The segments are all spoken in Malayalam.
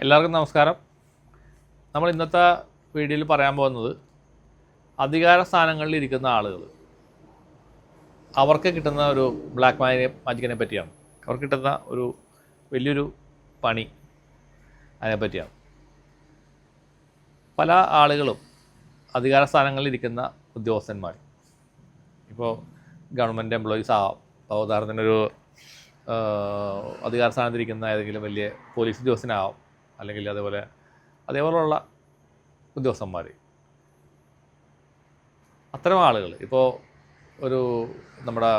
എല്ലാവർക്കും നമസ്കാരം. നമ്മൾ ഇന്നത്തെ വീഡിയോയിൽ പറയാൻ പോകുന്നത് അധികാര സ്ഥാനങ്ങളിൽ ഇരിക്കുന്ന ആളുകൾ അവർക്ക് കിട്ടുന്ന ഒരു ബ്ലാക്ക് മാജിക്കിനെ പറ്റിയാണ്. അവർക്ക് കിട്ടുന്ന ഒരു വലിയൊരു പണി അതിനെപ്പറ്റിയാണ്. പല ആളുകളും അധികാര സ്ഥാനങ്ങളിൽ ഇരിക്കുന്ന ഉദ്യോഗസ്ഥന്മാർ, ഇപ്പോൾ ഗവൺമെൻറ് എംപ്ലോയീസ് ആവാം, ഉദാഹരണത്തിനൊരു അധികാര സ്ഥാനത്തിരിക്കുന്ന ഏതെങ്കിലും വലിയ പോലീസ് ഉദ്യോഗസ്ഥനാവാം, അല്ലെങ്കിൽ അതേപോലെയുള്ള ഉദ്യോഗസ്ഥന്മാർ. അത്തരം ആളുകൾ ഇപ്പോൾ ഒരു നമ്മുടെ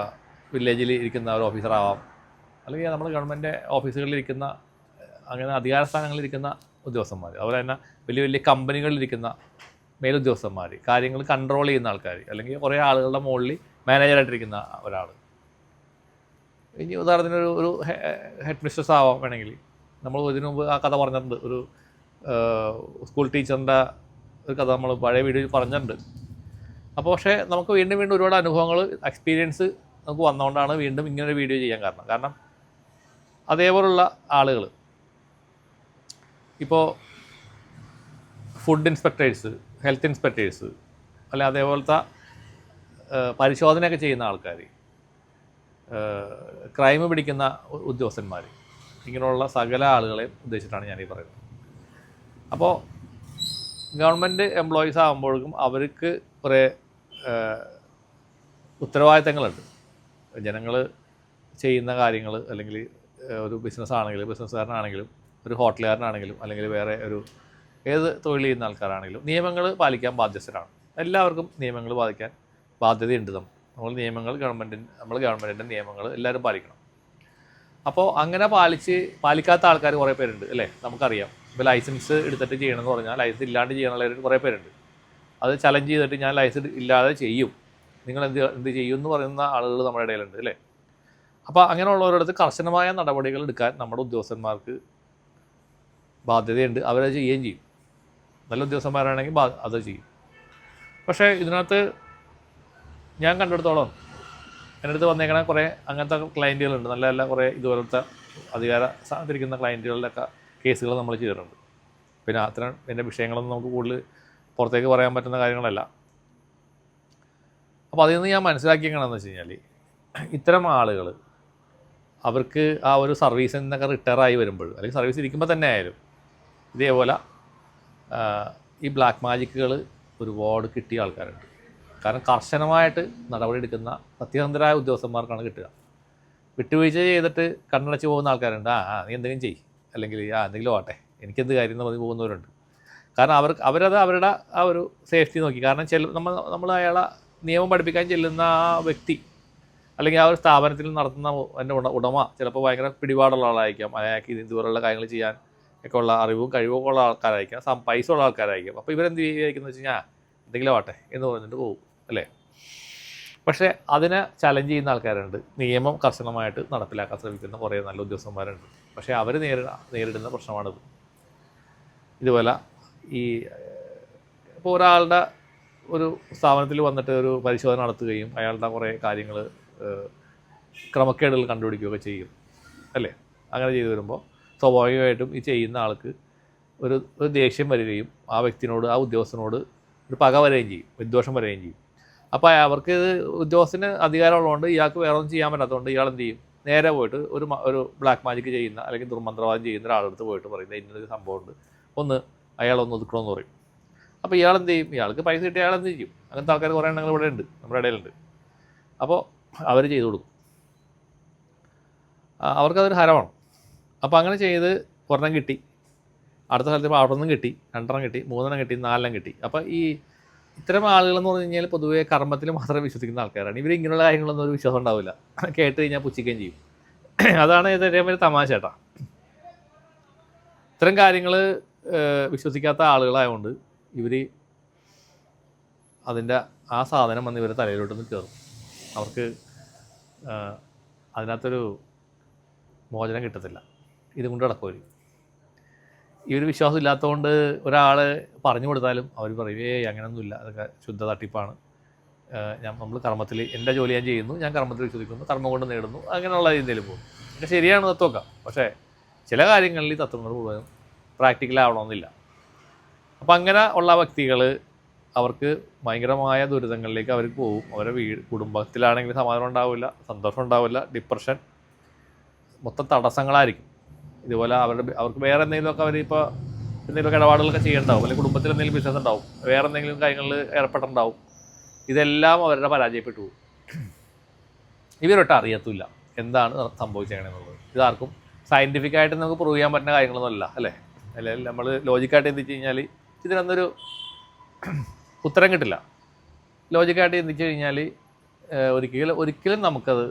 വില്ലേജിൽ ഇരിക്കുന്ന ഒരു ഓഫീസറാവാം, അല്ലെങ്കിൽ നമ്മൾ ഗവൺമെൻറ് ഓഫീസുകളിലിരിക്കുന്ന അങ്ങനെ അധികാര സ്ഥാനങ്ങളിലിരിക്കുന്ന ഉദ്യോഗസ്ഥന്മാർ, അതുപോലെ തന്നെ വലിയ വലിയ കമ്പനികളിലിരിക്കുന്ന മേലുദ്യോഗസ്ഥന്മാർ, കാര്യങ്ങൾ കൺട്രോൾ ചെയ്യുന്ന ആൾക്കാർ, അല്ലെങ്കിൽ കുറേ ആളുകളുടെ മുകളിൽ മാനേജറായിട്ടിരിക്കുന്ന ഒരാൾ. ഇനി ഉദാഹരണത്തിന് ഒരു ഹെഡ് മിസ്ട്രസ് ആവാം. വേണമെങ്കിൽ നമ്മൾ ഇതിനു മുമ്പ് ആ കഥ പറഞ്ഞിട്ടുണ്ട്. ഒരു സ്കൂൾ ടീച്ചറിൻ്റെ ഒരു കഥ നമ്മൾ പഴയ വീഡിയോയിൽ പറഞ്ഞിട്ടുണ്ട്. അപ്പോൾ പക്ഷേ നമുക്ക് വീണ്ടും ഒരുപാട് അനുഭവങ്ങൾ, എക്സ്പീരിയൻസ് നമുക്ക് വന്നുകൊണ്ടാണ് വീണ്ടും ഇങ്ങനൊരു വീഡിയോ ചെയ്യാൻ കാരണം അതേപോലുള്ള ആളുകൾ ഇപ്പോൾ ഫുഡ് ഇൻസ്പെക്ടേഴ്സ്, ഹെൽത്ത് ഇൻസ്പെക്ടേഴ്സ്, അല്ല അതേപോലത്തെ പരിശോധനയൊക്കെ ചെയ്യുന്ന ആൾക്കാർ, ക്രൈം പിടിക്കുന്ന ഉദ്യോഗസ്ഥന്മാർ, ഇങ്ങനെയുള്ള സകല ആളുകളെ ഉദ്ദേശിച്ചിട്ടാണ് ഞാനീ പറയുന്നത്. അപ്പോൾ ഗവൺമെൻറ് എംപ്ലോയീസ് ആകുമ്പോഴേക്കും അവർക്ക് കുറേ ഉത്തരവാദിത്തങ്ങളുണ്ട്. ജനങ്ങൾ ചെയ്യുന്ന കാര്യങ്ങൾ, അല്ലെങ്കിൽ ഒരു ബിസിനസ്സാണെങ്കിലും, ബിസിനസ്സുകാരനാണെങ്കിലും, ഒരു ഹോട്ടലുകാരനാണെങ്കിലും, അല്ലെങ്കിൽ വേറെ ഒരു ഏത് തൊഴിൽ ചെയ്യുന്ന ആൾക്കാരാണെങ്കിലും നിയമങ്ങൾ പാലിക്കാൻ ബാധ്യസ്ഥരാണ്. എല്ലാവർക്കും നിയമങ്ങൾ പാലിക്കാൻ ബാധ്യതയുണ്ട്. നമ്മൾ ഗവൺമെൻറ്റിൻ്റെ നിയമങ്ങൾ എല്ലാവരും പാലിക്കണം. അപ്പോൾ അങ്ങനെ പാലിക്കാത്ത ആൾക്കാർ കുറേ പേരുണ്ട്, അല്ലേ? നമുക്കറിയാം. ഇപ്പോൾ ലൈസൻസ് എടുത്തിട്ട് ചെയ്യണമെന്ന് പറഞ്ഞാൽ ലൈസൻസ് ഇല്ലാണ്ട് ചെയ്യാനുള്ളവർ കുറേ പേരുണ്ട്. അത് ചലഞ്ച് ചെയ്തിട്ട് ഞാൻ ലൈസൻസ് ഇല്ലാതെ ചെയ്യും, നിങ്ങൾ എന്ത് ചെയ്യും എന്ന് പറയുന്ന ആളുകൾ നമ്മുടെ ഇടയിലുണ്ട്, അല്ലേ? അപ്പോൾ അങ്ങനെയുള്ളവരടുത്ത് കർശനമായ നടപടികൾ എടുക്കാൻ നമ്മുടെ ഉദ്യോഗസ്ഥന്മാർക്ക് ബാധ്യതയുണ്ട്. അവരത് ചെയ്യുകയും ചെയ്യും. നല്ല ഉദ്യോഗസ്ഥന്മാരാണെങ്കിൽ അത് ചെയ്യും. പക്ഷേ ഇതിനകത്ത് ഞാൻ കണ്ടെടുത്തോളം എൻ്റെ അടുത്ത് വന്നേക്കണ കുറേ അങ്ങനത്തെ ക്ലയൻറ്റുകളുണ്ട്. നല്ല കുറേ ഇതുപോലത്തെ അധികാര സ്ഥാനത്തിരിക്കുന്ന ക്ലയൻറ്റുകളുടെയൊക്കെ കേസുകൾ നമ്മൾ ചെയ്തിട്ടുണ്ട്. പിന്നെ അത്തരം എൻ്റെ വിഷയങ്ങളൊന്നും നമുക്ക് കൂടുതൽ പുറത്തേക്ക് പറയാൻ പറ്റുന്ന കാര്യങ്ങളല്ല. അപ്പോൾ അതിൽ നിന്ന് ഞാൻ മനസ്സിലാക്കിയേക്കണമെന്ന് വെച്ച് കഴിഞ്ഞാൽ, ഇത്തരം ആളുകൾ അവർക്ക് ആ ഒരു സർവീസിൽ നിന്നൊക്കെ റിട്ടയറായി വരുമ്പോൾ, അല്ലെങ്കിൽ സർവീസ് ഇരിക്കുമ്പോൾ തന്നെ ആയാലും ഇതേപോലെ ഈ ബ്ലാക്ക് മാജിക്കുകൾ ഒരുപാട് കിട്ടിയ ആൾക്കാരുണ്ട്. കാരണം കർശനമായിട്ട് നടപടി എടുക്കുന്ന സത്യസന്ധരായ ഉദ്യോഗസ്ഥന്മാർക്കാണ് കിട്ടുക. വിട്ടുവീഴ്ച ചെയ്തിട്ട് കണ്ണടച്ച് പോകുന്ന ആൾക്കാരുണ്ട്. നീ എന്തെങ്കിലും ചെയ്യ്, അല്ലെങ്കിൽ എന്തെങ്കിലും ആട്ടെ, എനിക്കെന്ത് കാര്യം എന്ന് പറഞ്ഞ് പോകുന്നവരുണ്ട്. കാരണം അവരത് അവരുടെ ആ ഒരു സേഫ്റ്റി നോക്കി. കാരണം നമ്മൾ അയാളെ നിയമം പഠിപ്പിക്കാൻ ചെല്ലുന്ന ആ വ്യക്തി, അല്ലെങ്കിൽ ആ ഒരു സ്ഥാപനത്തിൽ നടത്തുന്ന എൻ്റെ ഉടമ ചിലപ്പോൾ ഭയങ്കര പിടിപാടുള്ള ആളായിരിക്കാം. അയാൾക്ക് ഇതുപോലുള്ള കാര്യങ്ങൾ ചെയ്യാൻ ഒക്കെ ഉള്ള അറിവും കഴിവും ഉള്ള ആൾക്കാരായിരിക്കാം, പൈസ ഉള്ള ആൾക്കാരായിരിക്കും. അപ്പോൾ ഇവരെന്ത് ചെയ്യുകയെന്ന് വെച്ച് കഴിഞ്ഞാൽ എന്തെങ്കിലും ആട്ടെ എന്ന് പറഞ്ഞിട്ട് പോകും, അല്ലേ? പക്ഷേ അതിനെ ചലഞ്ച് ചെയ്യുന്ന ആൾക്കാരുണ്ട്. നിയമം കർശനമായിട്ട് നടപ്പിലാക്കാൻ ശ്രമിക്കുന്ന കുറേ നല്ല ഉദ്യോഗസ്ഥന്മാരുണ്ട്. പക്ഷേ അവർ നേരിടുന്ന പ്രശ്നമാണിത്. ഇതുപോലെ ഇപ്പോൾ ഒരാളുടെ ഒരു സ്ഥാപനത്തിൽ വന്നിട്ട് ഒരു പരിശോധന നടത്തുകയും അയാളുടെ കുറേ കാര്യങ്ങൾ ക്രമക്കേടുകൾ കണ്ടുപിടിക്കുകയൊക്കെ ചെയ്യും, അല്ലേ? അങ്ങനെ ചെയ്തു വരുമ്പോൾ സ്വാഭാവികമായിട്ടും ഈ ചെയ്യുന്ന ആൾക്ക് ഒരു ദേഷ്യം വരികയും ആ വ്യക്തിനോട്, ആ ഉദ്യോഗസ്ഥനോട് ഒരു പക വരികയും ചെയ്യും, വിദ്വേഷം വരികയും ചെയ്യും. അപ്പോൾ അവർക്ക് ഉദ്യോഗസ്ഥന് അധികാരമുള്ളതുകൊണ്ട് ഇയാൾക്ക് വേറെ ഒന്നും ചെയ്യാൻ പറ്റാത്തതുകൊണ്ട് ഇയാൾ എന്ത് ചെയ്യും? നേരെ പോയിട്ട് ഒരു ബ്ലാക്ക് മാജിക്ക് ചെയ്യുന്ന, അല്ലെങ്കിൽ ദുർമന്ത്രവാദം ചെയ്യുന്ന ഒരാളെടുത്ത് പോയിട്ട് പറയുന്നത് ഇന്നൊരു സംഭവമുണ്ട്, അയാളൊന്ന് ഒതുക്കണമെന്ന് പറയും. അപ്പോൾ ഇയാൾ എന്ത് ചെയ്യും? ഇയാൾക്ക് പൈസ കിട്ടിയ അയാൾ എന്ത് ചെയ്യും? അങ്ങനത്തെ ആൾക്കാർ കുറേ എണ്ണങ്ങൾ ഇവിടെ ഉണ്ട്, നമ്മുടെ ഇടയിലുണ്ട്. അപ്പോൾ അവർ ചെയ്തു കൊടുക്കും. അവർക്കതൊരു ഹരമാണ്. അപ്പോൾ അങ്ങനെ ചെയ്ത് ഒരെണ്ണം കിട്ടി, അടുത്ത സ്ഥലത്ത് ഇപ്പോൾ അവിടെ നിന്നും കിട്ടി, 2 കിട്ടി, 3 കിട്ടി, 4 കിട്ടി. അപ്പോൾ ഇത്തരം ആളുകളെന്ന് പറഞ്ഞു കഴിഞ്ഞാൽ പൊതുവേ കർമ്മത്തിൽ മാത്രമേ വിശ്വസിക്കുന്ന ആൾക്കാരാണ്. ഇവർ ഇങ്ങനെയുള്ള കാര്യങ്ങളൊന്നും ഒരു വിശ്വാസം ഉണ്ടാവില്ല. കേട്ട് കഴിഞ്ഞാൽ പുച്ഛിക്കുകയും ചെയ്യും. അതാണ് ഏറ്റവും വലിയ തമാശ കേട്ടോ. ഇത്തരം കാര്യങ്ങൾ വിശ്വസിക്കാത്ത ആളുകളായതുകൊണ്ട് ഇവർ അതിൻ്റെ ആ സാധനം വന്ന് ഇവരുടെ തലയിലോട്ടൊന്ന് കയറും. അവർക്ക് അതിനകത്തൊരു മോചനം കിട്ടത്തില്ല. ഇതും കൊണ്ട് നടക്കുമവർ. ഇവർ വിശ്വാസം ഇല്ലാത്തതുകൊണ്ട് ഒരാൾ പറഞ്ഞു കൊടുത്താലും അവർ പറയും അങ്ങനെയൊന്നുമില്ല, അതൊക്കെ ശുദ്ധ തട്ടിപ്പാണ്, നമ്മൾ കർമ്മത്തിൽ എൻ്റെ ജോലി ഞാൻ ചെയ്യുന്നു, ഞാൻ കർമ്മത്തിൽ വിശ്വസിക്കുന്നു, കർമ്മം കൊണ്ട് നേടുന്നു, അങ്ങനെയുള്ള രീതിയിൽ പോകും. പക്ഷേ ശരിയാണ് തത്വമൊക്കെ. പക്ഷേ ചില കാര്യങ്ങളിൽ ഈ തത്വങ്ങൾ മുഴുവനും പ്രാക്ടിക്കലാവണമെന്നില്ല. അപ്പോൾ അങ്ങനെ ഉള്ള വ്യക്തികൾ അവർക്ക് ഭയങ്കരമായ ദുരിതങ്ങളിലേക്ക് അവർ പോകും. അവരുടെ കുടുംബത്തിലാണെങ്കിൽ സമാധാനം ഉണ്ടാവില്ല, സന്തോഷം ഉണ്ടാവില്ല, ഡിപ്രഷൻ, മൊത്തം തടസ്സങ്ങളായിരിക്കും. ഇതുപോലെ അവർക്ക് വേറെ എന്തെങ്കിലുമൊക്കെ അവരിപ്പോൾ എന്തെങ്കിലുമൊക്കെ ഇടപാടുകളൊക്കെ ചെയ്യണ്ടാവും, അല്ലെങ്കിൽ കുടുംബത്തിൽ എന്തെങ്കിലും ബിസിനസ് ഉണ്ടാവും, വേറെ എന്തെങ്കിലും കാര്യങ്ങളിൽ ഏർപ്പെട്ടുണ്ടാവും. ഇതെല്ലാം അവരുടെ പരാജയപ്പെട്ടു പോകും. ഇവരൊട്ട് അറിയത്തില്ല എന്താണ് സംഭവിച്ചേക്കണെന്നുള്ളത്. ഇതാർക്കും സയൻറ്റിഫിക്കായിട്ട് നമുക്ക് പ്രൂവ് ചെയ്യാൻ പറ്റുന്ന കാര്യങ്ങളൊന്നുമല്ല, അല്ലേ? അല്ലെങ്കിൽ നമ്മൾ ലോജിക്കായിട്ട് ചിന്തിച്ച് കഴിഞ്ഞാൽ ഇതിനൊന്നൊരു ഉത്തരം കിട്ടില്ല. ലോജിക്കായിട്ട് ചിന്തിച്ച് കഴിഞ്ഞാൽ ഒരിക്കലും നമുക്കത്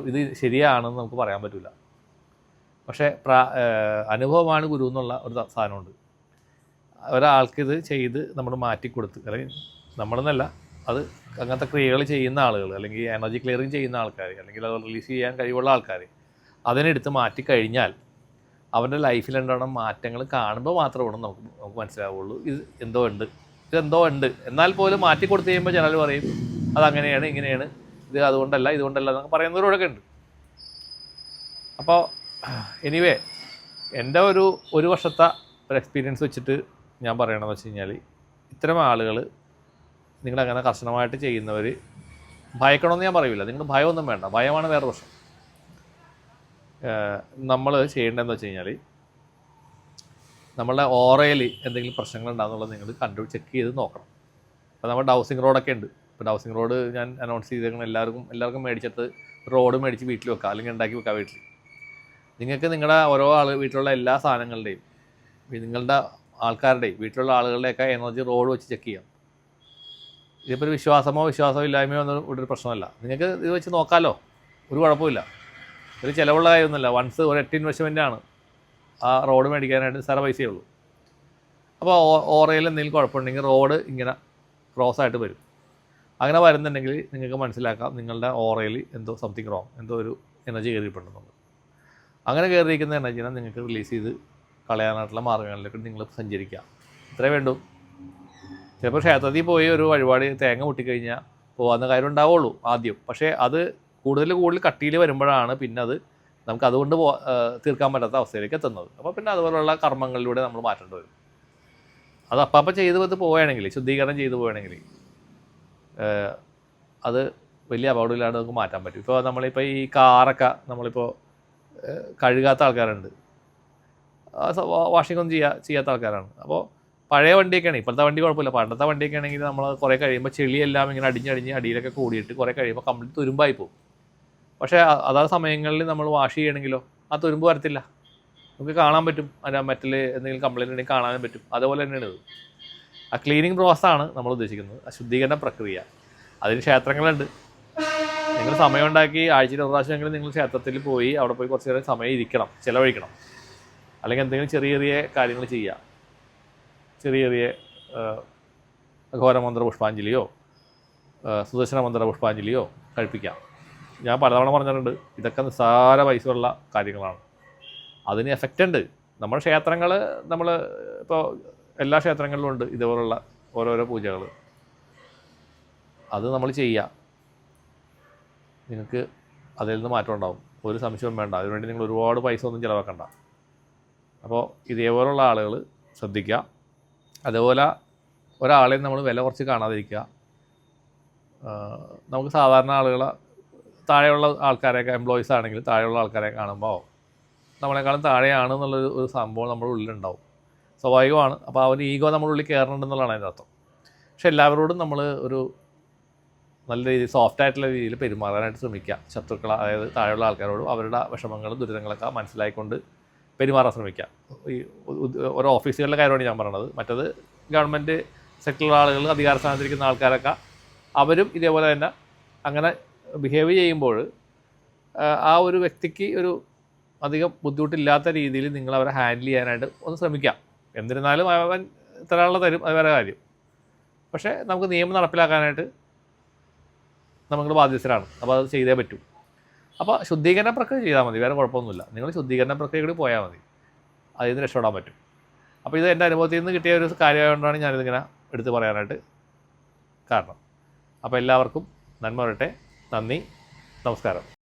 ഇത് ശരിയാണെന്ന് നമുക്ക് പറയാൻ പറ്റില്ല. പക്ഷേ അനുഭവമാണ് ഗുരു എന്നുള്ള ഒരു സാധനമുണ്ട്. ഒരാൾക്കിത് ചെയ്ത് നമ്മൾ മാറ്റിക്കൊടുത്ത്, അല്ലെങ്കിൽ നമ്മളെന്നല്ല, അത് അങ്ങനത്തെ ക്രിയകൾ ചെയ്യുന്ന ആളുകൾ, അല്ലെങ്കിൽ എനർജി ക്ലിയറിങ് ചെയ്യുന്ന ആൾക്കാർ, അല്ലെങ്കിൽ അത് റിലീസ് ചെയ്യാൻ കഴിവുള്ള ആൾക്കാർ അതിനെടുത്ത് മാറ്റിക്കഴിഞ്ഞാൽ അവൻ്റെ ലൈഫിലുണ്ടാകുന്ന മാറ്റങ്ങൾ കാണുമ്പോൾ മാത്രമാണ് നമുക്ക് മനസ്സിലാവുള്ളൂ ഇതെന്തോ ഉണ്ട്. എന്നാൽ പോലും മാറ്റി കൊടുത്തു കഴിയുമ്പോൾ ജനറൽ പറയും അതങ്ങനെയാണ്, ഇങ്ങനെയാണ്, ഇത് അതുകൊണ്ടല്ല എന്നൊക്കെ പറയുന്നവരോടൊക്കെ ഉണ്ട്. അപ്പോൾ എനിവേ, എൻ്റെ ഒരു വർഷത്തെ ഒരു എക്സ്പീരിയൻസ് വെച്ചിട്ട് ഞാൻ പറയണമെന്ന് വെച്ച് കഴിഞ്ഞാൽ, ഇത്തരം ആളുകൾ നിങ്ങളങ്ങനെ കർശനമായിട്ട് ചെയ്യുന്നവർ ഭയക്കണമെന്ന് ഞാൻ പറയില്ല. നിങ്ങൾ ഭയമൊന്നും വേണ്ട, ഭയമാണ് വേറെ പ്രശ്നം. നമ്മൾ ചെയ്യേണ്ടതെന്ന് വെച്ച് കഴിഞ്ഞാൽ, നമ്മളുടെ ഓറയിൽ എന്തെങ്കിലും പ്രശ്നങ്ങളുണ്ടാകുന്നുള്ളത് നിങ്ങൾ ചെക്ക് ചെയ്ത് നോക്കണം. അപ്പോൾ നമ്മുടെ ഡൗസിങ് റോഡൊക്കെ ഉണ്ട്. ഇപ്പോൾ ഡൗസിങ് റോഡ് ഞാൻ അനൗൺസ് ചെയ്തേക്കണം, എല്ലാവർക്കും മേടിച്ചിട്ട് റോഡ് മേടിച്ച് വീട്ടിൽ വെക്കുക, അല്ലെങ്കിൽ ഉണ്ടാക്കി വെക്കുക വീട്ടിൽ. നിങ്ങൾക്ക് നിങ്ങളുടെ ഓരോ വീട്ടിലുള്ള എല്ലാ സാധനങ്ങളുടെയും, നിങ്ങളുടെ ആൾക്കാരുടെയും വീട്ടിലുള്ള ആളുകളുടെയൊക്കെ എനർജി റോഡ് വെച്ച് ചെക്ക് ചെയ്യാം. ഇതിപ്പോൾ ഒരു വിശ്വാസമോ ഇല്ലായ്മയോ ഒന്നും ഇവിടെ ഒരു പ്രശ്നമല്ല. നിങ്ങൾക്ക് ഇത് വെച്ച് നോക്കാമല്ലോ, ഒരു കുഴപ്പമില്ല. ഒരു ചിലവുള്ള കാര്യമൊന്നുമില്ല. വൺസ് ഒരു 8 ഇൻവെസ്റ്റ്മെൻറ്റാണ് ആ റോഡ് മേടിക്കാനായിട്ട്, സാറ പൈസയേ ഉള്ളൂ. അപ്പോൾ ഓറയിൽ എന്തെങ്കിലും കുഴപ്പമുണ്ടെങ്കിൽ റോഡ് ഇങ്ങനെ ക്രോസ് ആയിട്ട് വരും. അങ്ങനെ വരുന്നുണ്ടെങ്കിൽ നിങ്ങൾക്ക് മനസ്സിലാക്കാം നിങ്ങളുടെ ഓറയിൽ എന്തോ സംതിങ് റോങ്, എന്തോ ഒരു എനർജി കയറിയിട്ടുണ്ടെന്നുള്ളത്. അങ്ങനെ കയറിയിരിക്കുന്ന എനർജീനെ നിങ്ങൾക്ക് റിലീസ് ചെയ്ത് കളയാനായിട്ടുള്ള മാർഗ്ഗങ്ങളിലേക്ക് നിങ്ങൾ സഞ്ചരിക്കുക. ഇത്രേ വേണ്ടൂ. ചിലപ്പോൾ ക്ഷേത്രത്തിൽ പോയി ഒരു വഴിപാട് തേങ്ങ പൊട്ടിക്കഴിഞ്ഞാൽ പോകാവുന്ന കാര്യം ഉണ്ടാവുള്ളൂ ആദ്യം. പക്ഷേ അത് കൂടുതൽ കട്ടിയിൽ വരുമ്പോഴാണ് പിന്നെ അത് നമുക്ക് അതുകൊണ്ട് തീർക്കാൻ പറ്റാത്ത അവസ്ഥയിലേക്ക് എത്തുന്നത്. അപ്പോൾ പിന്നെ അതുപോലുള്ള കർമ്മങ്ങളിലൂടെ നമ്മൾ മാറ്റേണ്ടി വരും. അത് അപ്പം ചെയ്ത് പോവുകയാണെങ്കിൽ, ശുദ്ധീകരണം ചെയ്തു പോവുകയാണെങ്കിൽ അത് വലിയ അപകടമില്ലാണ്ട് നമുക്ക് മാറ്റാൻ പറ്റും. ഇപ്പോൾ നമ്മളിപ്പോൾ ഈ കാറൊക്കെ നമ്മളിപ്പോൾ കഴുകാത്ത ആൾക്കാരുണ്ട്, വാഷിംഗ് ഒന്നും ചെയ്യാത്ത ആൾക്കാരാണ്. അപ്പോൾ പഴയ വണ്ടിയൊക്കെയാണ്, ഇപ്പോഴത്തെ വണ്ടി കുഴപ്പമില്ല. പണ്ടത്തെ വണ്ടിയൊക്കെ ആണെങ്കിൽ നമ്മൾ കുറേ കഴിയുമ്പോൾ ചെളിയെല്ലാം ഇങ്ങനെ അടിഞ്ഞ് അടിയിലൊക്കെ കൂടിയിട്ട് കുറേ കഴിയുമ്പോൾ കംപ്ലീറ്റ് തുരുമ്പായി പോകും. പക്ഷേ അതാത് സമയങ്ങളിൽ നമ്മൾ വാഷ് ചെയ്യണമെങ്കിലോ ആ തുരുമ്പ് വരത്തില്ല, നമുക്ക് കാണാൻ പറ്റും. അതിൻ്റെ മെറ്റൽ എന്തെങ്കിലും കംപ്ലയിൻ്റ് ഉണ്ടെങ്കിൽ കാണാനും പറ്റും. അതേപോലെ തന്നെയാണ് ഇത്. ആ ക്ലീനിങ് പ്രോസസ്സാണ് നമ്മൾ ഉദ്ദേശിക്കുന്നത്, ആ ശുദ്ധീകരണ പ്രക്രിയ. അതിന് ക്ഷേത്രങ്ങളുണ്ട്. നിങ്ങൾ സമയം ഉണ്ടാക്കി ആഴ്ചയിൽ ഒരു പ്രാവശ്യമെങ്കിലും നിങ്ങൾ ക്ഷേത്രത്തിൽ പോയി അവിടെ പോയി കുറച്ച് നേരം സമയം ചിലവഴിക്കണം. അല്ലെങ്കിൽ എന്തെങ്കിലും ചെറിയ കാര്യങ്ങൾ ചെയ്യുക. ചെറിയ ഘോരമന്ത്ര പുഷ്പാഞ്ജലിയോ സുദർശന മന്ത്ര പുഷ്പാഞ്ജലിയോ കഴിപ്പിക്കാം. ഞാൻ പലതവണ പറഞ്ഞിട്ടുണ്ട്, ഇതൊക്കെ നിസ്സാര പൈസയുള്ള കാര്യങ്ങളാണ്. അതിന് എഫക്റ്റ് ഉണ്ട്. നമ്മുടെ ക്ഷേത്രങ്ങൾ, നമ്മൾ ഇപ്പോൾ എല്ലാ ക്ഷേത്രങ്ങളിലും ഉണ്ട് ഇതുപോലുള്ള ഓരോരോ പൂജകൾ. അത് നമ്മൾ ചെയ്യുക, നിങ്ങൾക്ക് അതിൽ നിന്ന് മാറ്റം ഉണ്ടാവും, ഒരു സംശയവും വേണ്ട. അതിനുവേണ്ടി നിങ്ങൾ ഒരുപാട് പൈസ ഒന്നും ചിലവാക്കണ്ട. അപ്പോൾ ഇതേപോലുള്ള ആളുകൾ ശ്രദ്ധിക്കുക. അതേപോലെ ഒരാളെയും നമ്മൾ വില കുറച്ച് കാണാതിരിക്കുക. നമുക്ക് സാധാരണ ആളുകളെ, താഴെയുള്ള ആൾക്കാരെയൊക്കെ, എംപ്ലോയീസ് ആണെങ്കിൽ താഴെയുള്ള ആൾക്കാരെ കാണുമ്പോൾ നമ്മളെക്കാളും താഴെയാണെന്നുള്ളൊരു സംഭവം നമ്മുടെ ഉള്ളിലുണ്ടാവും, സ്വാഭാവികമാണ്. അപ്പോൾ ആ ഒരു ഈഗോ നമ്മുടെ ഉള്ളിൽ കയറണമെന്നുള്ളതാണ് അതിൻ്റെ അർത്ഥം. പക്ഷെ എല്ലാവരോടും നമ്മൾ ഒരു നല്ല രീതിയിൽ സോഫ്റ്റായിട്ടുള്ള രീതിയിൽ പെരുമാറാനായിട്ട് ശ്രമിക്കുക. ശത്രുക്കൾ, അതായത് താഴെയുള്ള ആൾക്കാരോടും അവരുടെ വിഷമങ്ങളും ദുരിതങ്ങളൊക്കെ മനസ്സിലാക്കിക്കൊണ്ട് പെരുമാറാൻ ശ്രമിക്കുക. ഈ ഓരോ ഓഫീസുകളുടെ കാര്യമാണ് ഞാൻ പറയണത്. മറ്റത് ഗവൺമെൻറ് സെക്ടറിലുള്ള ആളുകൾ, അധികാര സ്ഥാനത്തിരിക്കുന്ന ആൾക്കാരൊക്കെ അവരും ഇതേപോലെ തന്നെ അങ്ങനെ ബിഹേവ് ചെയ്യുമ്പോൾ ആ ഒരു വ്യക്തിക്ക് ഒരു അധികം ബുദ്ധിമുട്ടില്ലാത്ത രീതിയിൽ നിങ്ങൾ അവരെ ഹാൻഡിൽ ചെയ്യാനായിട്ട് ഒന്ന് ശ്രമിക്കാം. എന്നിരുന്നാലും അവൻ ഇത്രയുള്ള തരും, അത് വേറെ കാര്യം. പക്ഷേ നമുക്ക് നിയമം നടപ്പിലാക്കാനായിട്ട് നമ്മൾ ബാധ്യസ്ഥരാണ്. അപ്പോൾ അത് ചെയ്തേ പറ്റൂ. അപ്പോൾ ശുദ്ധീകരണ പ്രക്രിയ ചെയ്താൽ മതി, വേറെ കുഴപ്പമൊന്നുമില്ല. നിങ്ങൾ ശുദ്ധീകരണ പ്രക്രിയ കൂടി പോയാൽ മതി, അതിൽ നിന്ന് രക്ഷപ്പെടാൻ പറ്റും. അപ്പോൾ ഇത് എൻ്റെ അനുഭവത്തിൽ നിന്ന് കിട്ടിയ ഒരു കാര്യമായതുകൊണ്ടാണ് ഞാനിതിങ്ങനെ എടുത്ത് പറയാനായിട്ട് കാരണം. അപ്പോൾ എല്ലാവർക്കും നന്മ വരട്ടെ. നന്ദി, നമസ്കാരം.